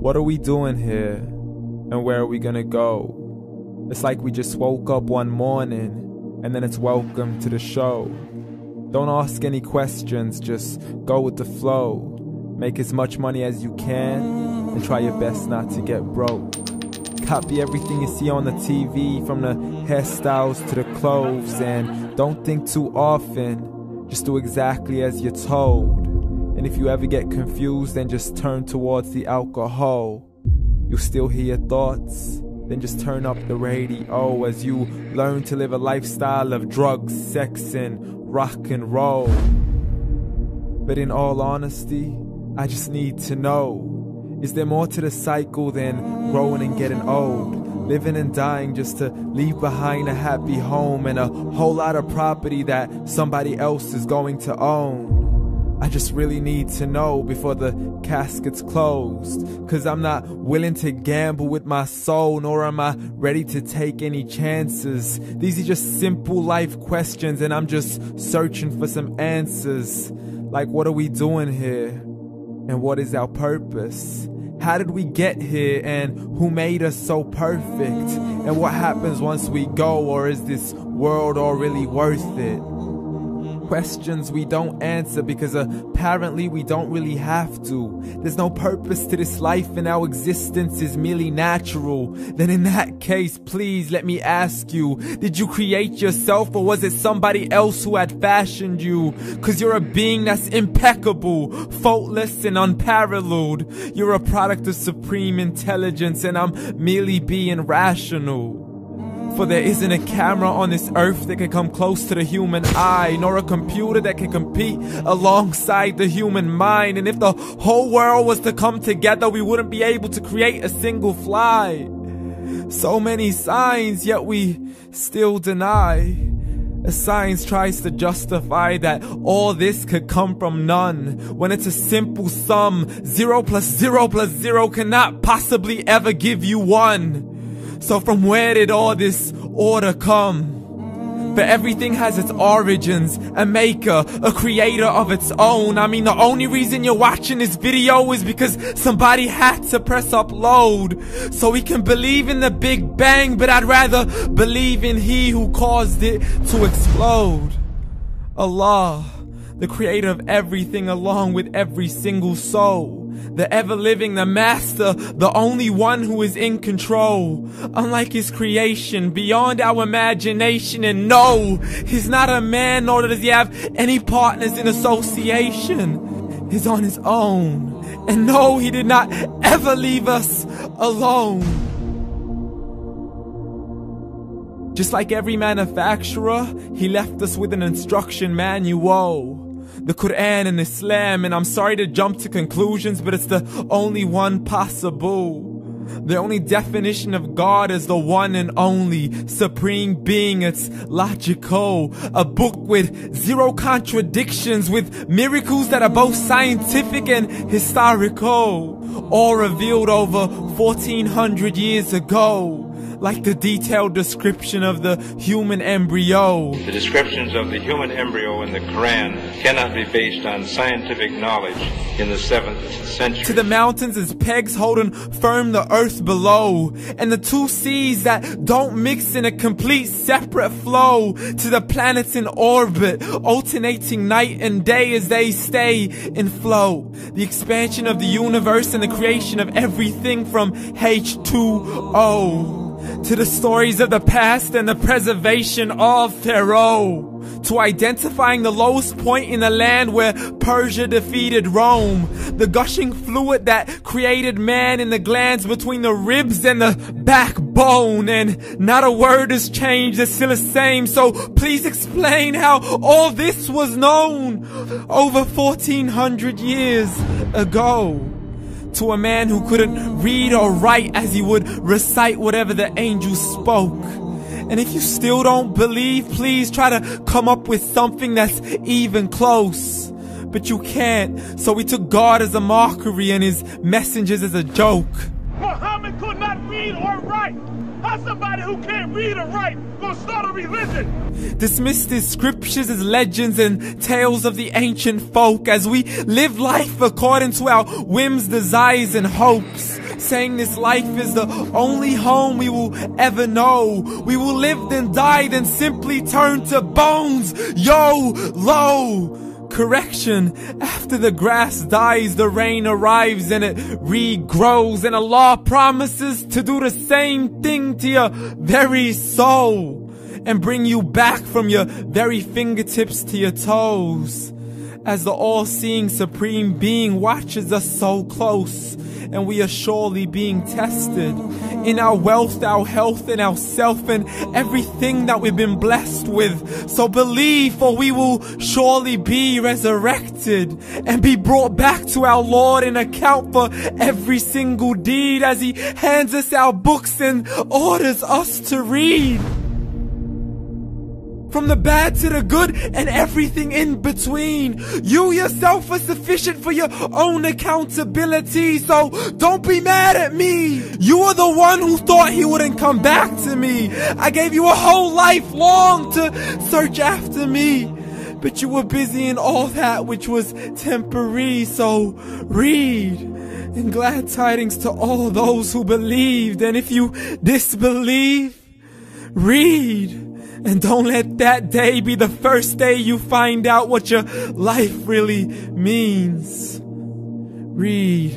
What are we doing here? And where are we gonna go? It's like we just woke up one morning and then it's welcome to the show. Don't ask any questions, just go with the flow. Make as much money as you can and try your best not to get broke. Copy everything you see on the TV, from the hairstyles to the clothes, and don't think too often, just do exactly as you're told. And if you ever get confused, then just turn towards the alcohol. You'll still hear your thoughts, then just turn up the radio as you learn to live a lifestyle of drugs, sex, and rock and roll. But in all honesty, I just need to know, is there more to the cycle than growing and getting old? Living and dying just to leave behind a happy home and a whole lot of property that somebody else is going to own. I just really need to know before the casket's closed, 'cause I'm not willing to gamble with my soul, nor am I ready to take any chances. These are just simple life questions and I'm just searching for some answers. Like, what are we doing here? And what is our purpose? How did we get here, and who made us so perfect? And what happens once we go, or is this world all really worth it? Questions we don't answer because apparently we don't really have to. There's no purpose to this life and our existence is merely natural. Then in that case, please let me ask you, did you create yourself, or was it somebody else who had fashioned you? 'Cause you're a being that's impeccable, faultless and unparalleled. You're a product of supreme intelligence and I'm merely being rational. For there isn't a camera on this earth that can come close to the human eye, nor a computer that can compete alongside the human mind. And if the whole world was to come together, we wouldn't be able to create a single fly. So many signs, yet we still deny. As science tries to justify that all this could come from none, when it's a simple sum. 0 plus 0 plus 0 cannot possibly ever give you 1. So from where did all this order come? For everything has its origins, a maker, a creator of its own. I mean, the only reason you're watching this video is because somebody had to press upload. So we can believe in the Big Bang, but I'd rather believe in He who caused it to explode. Allah, the creator of everything along with every single soul. The ever-living, the master, the only one who is in control. Unlike his creation, beyond our imagination. And no, he's not a man, nor does he have any partners in association. He's on his own. And no, he did not ever leave us alone. Just like every manufacturer, he left us with an instruction manual. The Quran and Islam, and I'm sorry to jump to conclusions, but it's the only one possible. The only definition of God is the one and only supreme being. It's logical, a book with 0 contradictions, with miracles that are both scientific and historical, all revealed over 1400 years ago. Like the detailed description of the human embryo. The descriptions of the human embryo in the Quran cannot be based on scientific knowledge in the 7th century. To the mountains as pegs holding firm the earth below, and the 2 seas that don't mix in a complete separate flow. To the planets in orbit, alternating night and day as they stay in flow. The expansion of the universe and the creation of everything from H2O. To the stories of the past and the preservation of Pharaoh. To identifying the lowest point in the land where Persia defeated Rome. The gushing fluid that created man in the glands between the ribs and the backbone. And not a word has changed, it's still the same. So please explain how all this was known over 1400 years ago. To a man who couldn't read or write, as he would recite whatever the angels spoke. And if you still don't believe, please try to come up with something that's even close. But you can't, so we took God as a mockery and his messengers as a joke. Muhammad could not read or write. How's somebody who can't read or write gonna start a religion? Dismissed his scriptures as legends and tales of the ancient folk, as we live life according to our whims, desires, and hopes. saying this life is the only home we will ever know. We will live then die, then simply turn to bones. YOLO! Correction, after the grass dies, the rain arrives and it regrows, and Allah promises to do the same thing to your very soul and bring you back from your very fingertips to your toes, as the all-seeing supreme being watches us so close, and we are surely being tested in our wealth, our health, and our self, and everything that we've been blessed with. So believe, for we will surely be resurrected and be brought back to our Lord and account for every single deed, as He hands us our books and orders us to read. From the bad to the good and everything in between. You yourself are sufficient for your own accountability, so don't be mad at me. You are the one who thought He wouldn't come back to me. I gave you a whole life long to search after me, but you were busy in all that which was temporary. So read, and glad tidings to all those who believed. And if you disbelieve, read. And don't let that day be the first day you find out what your life really means. Read.